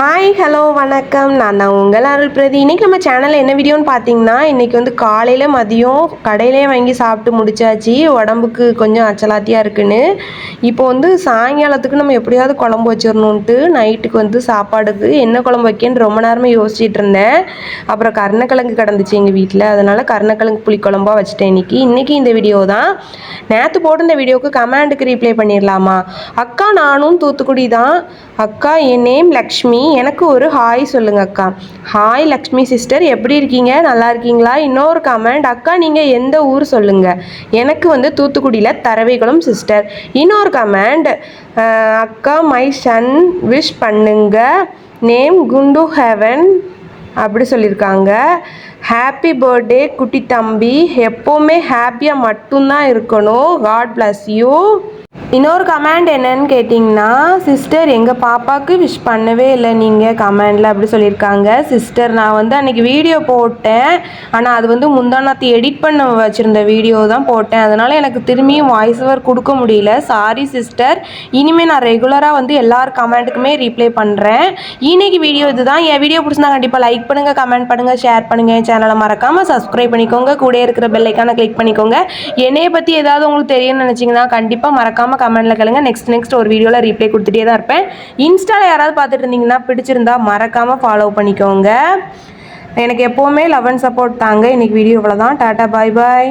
Hi hello வணக்கம். நான் தான் உங்கள் அருள் பிரதி. இன்றைக்கி நம்ம சேனலில் என்ன வீடியோன்னு பார்த்தீங்கன்னா, இன்றைக்கி வந்து காலையில் மதியம் கடையிலே வாங்கி சாப்பிட்டு முடிச்சாச்சு. உடம்புக்கு கொஞ்சம் அச்சலாத்தியாக இருக்குன்னு. இப்போ வந்து சாயங்காலத்துக்கு நம்ம எப்படியாவது குழம்பு வச்சிடணுன்ட்டு நைட்டுக்கு வந்து சாப்பாடுக்கு என்ன குழம்பு வைக்கன்னு ரொம்ப நேரமாக யோசிச்சுட்டு இருந்தேன். அப்புறம் கருணக்கிழங்கு கிடந்துச்சு எங்கள் வீட்டில், அதனால் கருணக்கிழங்கு புளிக்குழம்பா வச்சுட்டேன் இன்றைக்கி இந்த வீடியோ தான். நேற்று போட்டு இந்த வீடியோவுக்கு கமெண்ட்டுக்கு ரீப்ளை பண்ணிடலாமா? அக்கா நானும் தூத்துக்குடி தான். அக்கா என் நேம் லக்ஷ்மி, எனக்கு ஒரு ஹாய் சொல்லுங்க அக்கா. ஹாய் லக்ஷ்மி சிஸ்டர், எப்படி இருக்கீங்க? நல்லா இருக்கீங்களா? இன்னொரு கமெண்ட், அக்கா நீங்கள் எந்த ஊர் சொல்லுங்க. எனக்கு வந்து தூத்துக்குடியில் தரவைக்குளம் சிஸ்டர். இன்னொரு கமெண்ட், அக்கா மை சன் விஷ் பண்ணுங்க, நேம் குண்டு ஹெவன் அப்படி சொல்லியிருக்காங்க. ஹாப்பி பர்த்டே குட்டி தம்பி, எப்போவுமே ஹாப்பியாக மட்டும்தான் இருக்கணும். God bless you. இன்னொரு கமெண்ட் என்னன்னு கேட்டிங்கன்னா, சிஸ்டர் எங்கள் பாப்பாவுக்கு விஷ் பண்ணவே இல்லை நீங்கள் கமெண்டில் அப்படி சொல்லியிருக்காங்க. சிஸ்டர் நான் வந்து அன்றைக்கி வீடியோ போட்டேன், ஆனால் அது வந்து முந்தானாத்தி எடிட் பண்ண வச்சுருந்த வீடியோ தான் போட்டேன். அதனால் எனக்கு திரும்பியும் வாய்ஸ் ஓவர் கொடுக்க முடியல. Sorry sister. இனிமேல் நான் ரெகுலராக வந்து எல்லார் கமெண்ட்டுக்குமே ரீப்ளை பண்ணுறேன். இன்றைக்கி வீடியோ இதுதான். என் வீடியோ பிடிச்சிருந்தா கண்டிப்பாக லைக் பண்ணுங்கள், கமெண்ட் பண்ணுங்கள், ஷேர் பண்ணுங்கள். என் சேனலை மறக்காமல் சப்ஸ்கிரைப் பண்ணிக்கோங்க. கூட இருக்கிற பெல் ஐக்கானை கிளிக் பண்ணிக்கோங்க. என்னையை பற்றி ஏதாவது உங்களுக்கு தெரியும்னு நினச்சிங்கன்னா கண்டிப்பாக மறக்காமல் கமெண்ட்ல கேளுங்க. நெக்ஸ்ட் ஒரு வீடியோவில் ரீப்ளை கொடுத்துட்டே தான் இருப்பேன். இன்ஸ்டாவில் யாராவது பார்த்துட்டு இருந்தீங்கன்னா பிடிச்சிருந்தா மறக்காமல் ஃபாலோ பண்ணிக்கோங்க. எனக்கு எப்போவுமே லவ் அண்ட் சப்போர்ட் தாங்க. இன்றைக்கி வீடியோ இவ்வளோ தான். டாட்டா பாய் பாய்.